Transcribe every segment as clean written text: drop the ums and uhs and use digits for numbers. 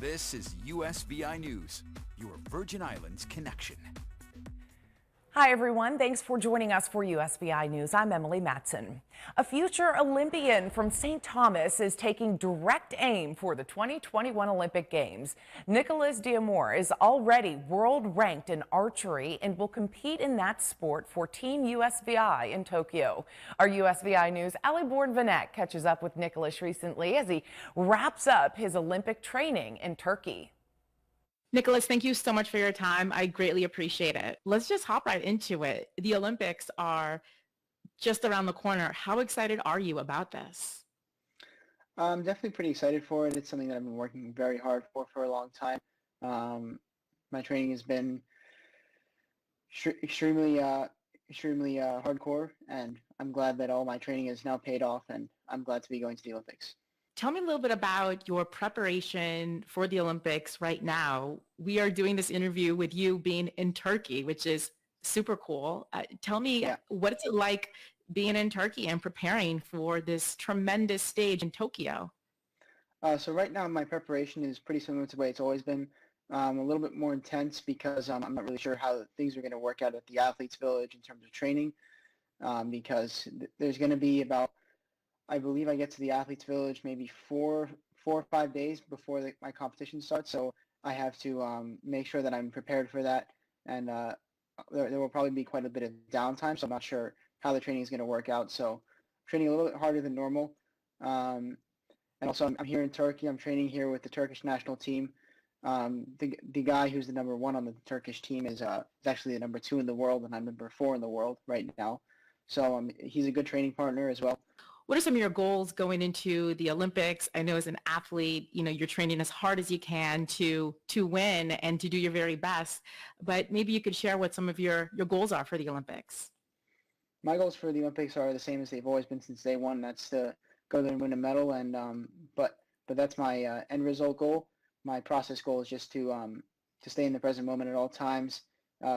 This is USVI News, your Virgin Islands connection. Hi, everyone. Thanks for joining us for USVI News. I'm Emily Matson. A future Olympian from St. Thomas is taking direct aim for the 2021 Olympic Games. Nicholas D'Amour is already world ranked in archery and will compete in that sport for Team USVI in Tokyo. Our USVI News' Ali Bourne-Vanek catches up with Nicholas recently as he wraps up his Olympic training in Turkey. Nicholas, thank you so much for your time. I greatly appreciate it. Let's just hop right into it. The Olympics are just around the corner. How excited are you about this? I'm definitely pretty excited for it. It's something that I've been working very hard for a long time. My training has been extremely hardcore, and I'm glad that all my training is now paid off, and I'm glad to be going to the Olympics. Tell me a little bit about your preparation for the Olympics right now. We are doing this interview with you being in Turkey, which is super cool. Tell me, what it's like being in Turkey and preparing for this tremendous stage in Tokyo. So right now my preparation is pretty similar to the way it's always been. A little bit more intense because I'm not really sure how things are going to work out at the Athletes Village in terms of training, because there's going to be about, I believe I get to the Athletes Village maybe four or 5 days before my competition starts. So I have to make sure that I'm prepared for that. And there will probably be quite a bit of downtime. So I'm not sure how the training is going to work out. So training a little bit harder than normal. And also I'm here in Turkey. I'm training here with the Turkish national team. The guy who's the number 1 on the Turkish team is actually the number 2 in the world, and I'm number 4 in the world right now. So he's a good training partner as well. What are some of your goals going into the Olympics? I know as an athlete, you're training as hard as you can to win and to do your very best, but maybe you could share what some of your goals are for the Olympics. My goals for the Olympics are the same as they've always been since day one. That's to go there and win a medal, and but that's my end result goal. My process goal is just to stay in the present moment at all times,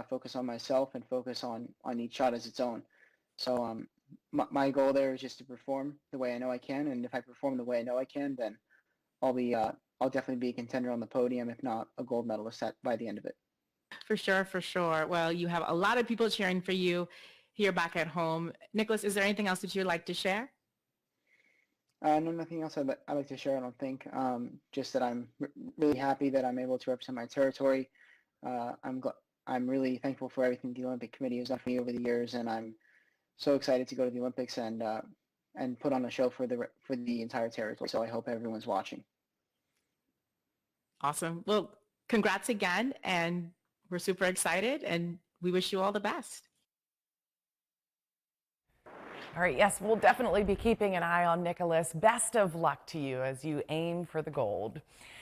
focus on myself, and focus on each shot as its own. So my goal there is just to perform the way I know I can, and if I perform the way I know I can, then I'll definitely be a contender on the podium, if not a gold medalist by the end of it. For sure, for sure. Well, you have a lot of people cheering for you here back at home. Nicholas, is there anything else that you'd like to share? No, nothing else I'd like to share, I don't think. Just that I'm really happy that I'm able to represent my territory. I'm really thankful for everything the Olympic Committee has done for me over the years, and I'm so excited to go to the Olympics and put on a show for the entire territory. So I hope everyone's watching. Awesome. Well, congrats again, and we're super excited, and we wish you all the best. All right, yes, we'll definitely be keeping an eye on Nicholas. Best of luck to you as you aim for the gold.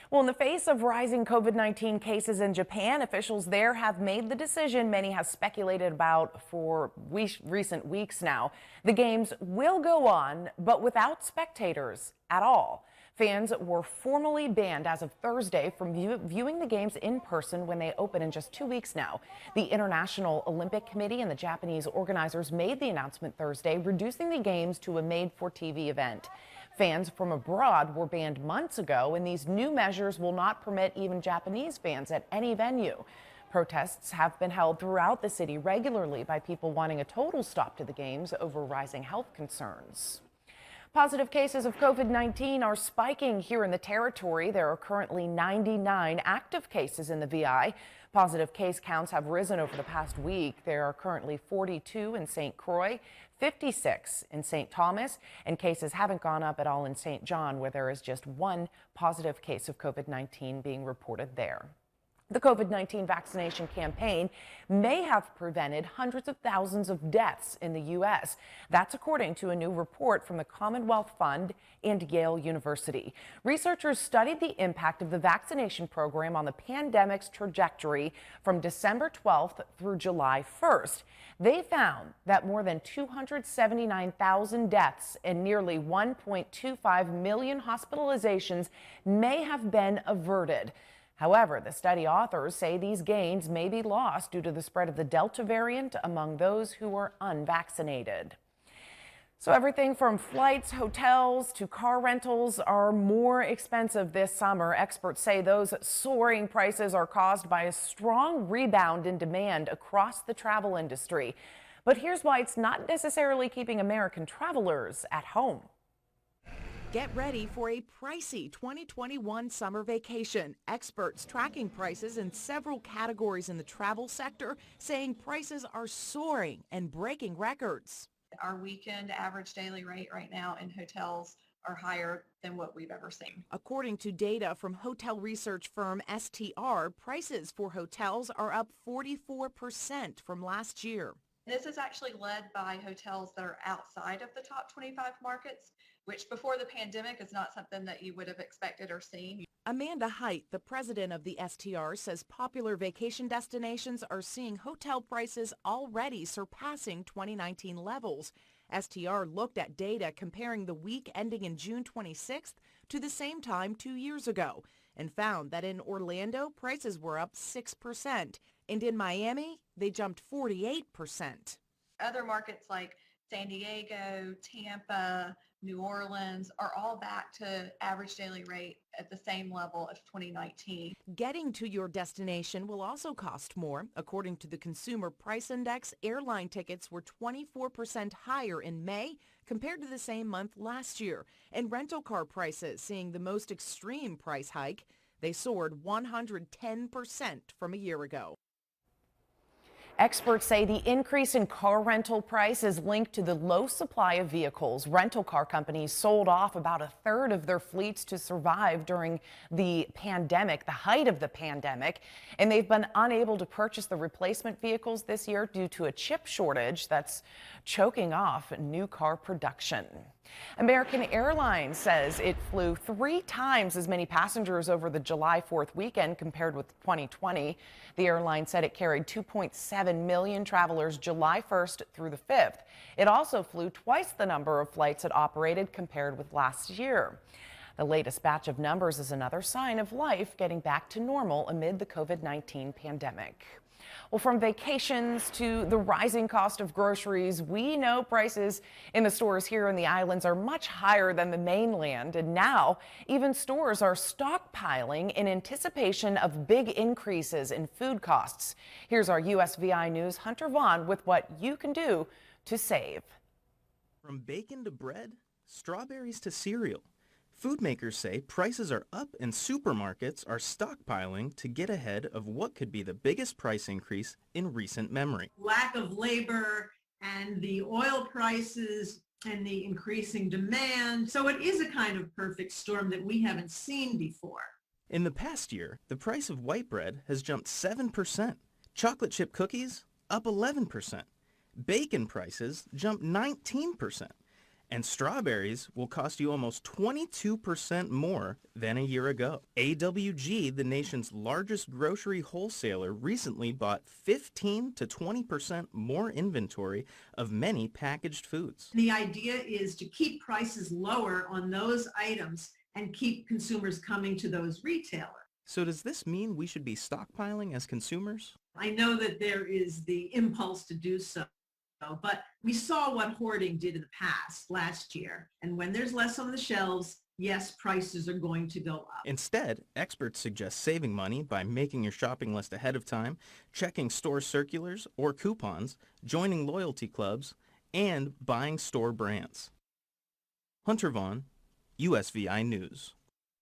Well, in the face of rising COVID-19 cases in Japan, officials there have made the decision many have speculated about for recent weeks now. The games will go on, but without spectators at all. Fans were formally banned as of Thursday from viewing the games in person when they open in just 2 weeks now. The International Olympic Committee and the Japanese organizers made the announcement Thursday, reducing the games to a made-for-TV event. Fans from abroad were banned months ago, and these new measures will not permit even Japanese fans at any venue. Protests have been held throughout the city regularly by people wanting a total stop to the games over rising health concerns. Positive cases of COVID-19 are spiking here in the territory. There are currently 99 active cases in the VI. Positive case counts have risen over the past week. There are currently 42 in St. Croix, 56 in St. Thomas, and cases haven't gone up at all in St. John, where there is just 1 positive case of COVID-19 being reported there. The COVID-19 vaccination campaign may have prevented hundreds of thousands of deaths in the U.S. That's according to a new report from the Commonwealth Fund and Yale University. Researchers studied the impact of the vaccination program on the pandemic's trajectory from December 12th through July 1st. They found that more than 279,000 deaths and nearly 1.25 million hospitalizations may have been averted. However, the study authors say these gains may be lost due to the spread of the Delta variant among those who are unvaccinated. So everything from flights, hotels to car rentals are more expensive this summer. Experts say those soaring prices are caused by a strong rebound in demand across the travel industry. But here's why it's not necessarily keeping American travelers at home. Get ready for a pricey 2021 summer vacation. Experts tracking prices in several categories in the travel sector saying prices are soaring and breaking records. Our weekend average daily rate right now in hotels are higher than what we've ever seen. According to data from hotel research firm STR, prices for hotels are up 44% from last year. This is actually led by hotels that are outside of the top 25 markets, which before the pandemic is not something that you would have expected or seen. Amanda Height, the president of the STR, says popular vacation destinations are seeing hotel prices already surpassing 2019 levels. STR looked at data comparing the week ending in June 26th to the same time 2 years ago and found that in Orlando, prices were up 6%, and in Miami, they jumped 48%. Other markets like San Diego, Tampa, New Orleans are all back to average daily rate at the same level as 2019. Getting to your destination will also cost more. According to the Consumer Price Index, airline tickets were 24% higher in May compared to the same month last year. And rental car prices seeing the most extreme price hike. They soared 110% from a year ago. Experts say the increase in car rental price is linked to the low supply of vehicles. Rental car companies sold off about a third of their fleets to survive during the pandemic, the height of the pandemic, and they've been unable to purchase the replacement vehicles this year due to a chip shortage that's choking off new car production. American Airlines says it flew 3 times as many passengers over the July 4th weekend compared with 2020. The airline said it carried 2.7 million travelers July 1st through the 5th. It also flew twice the number of flights it operated compared with last year. The latest batch of numbers is another sign of life getting back to normal amid the COVID-19 pandemic. Well, from vacations to the rising cost of groceries, we know prices in the stores here in the islands are much higher than the mainland. And now even stores are stockpiling in anticipation of big increases in food costs. Here's our USVI News' Hunter Vaughn with what you can do to save. From bacon to bread, strawberries to cereal. Food makers say prices are up and supermarkets are stockpiling to get ahead of what could be the biggest price increase in recent memory. Lack of labor and the oil prices and the increasing demand. So it is a kind of perfect storm that we haven't seen before. In the past year, the price of white bread has jumped 7%. Chocolate chip cookies up 11%. Bacon prices jumped 19%. And strawberries will cost you almost 22% more than a year ago. AWG, the nation's largest grocery wholesaler, recently bought 15 to 20% more inventory of many packaged foods. The idea is to keep prices lower on those items and keep consumers coming to those retailers. So does this mean we should be stockpiling as consumers? I know that there is the impulse to do so. But we saw what hoarding did in the past last year. And when there's less on the shelves, yes, prices are going to go up. Instead, experts suggest saving money by making your shopping list ahead of time, checking store circulars or coupons, joining loyalty clubs, and buying store brands. Hunter Vaughn, USVI News.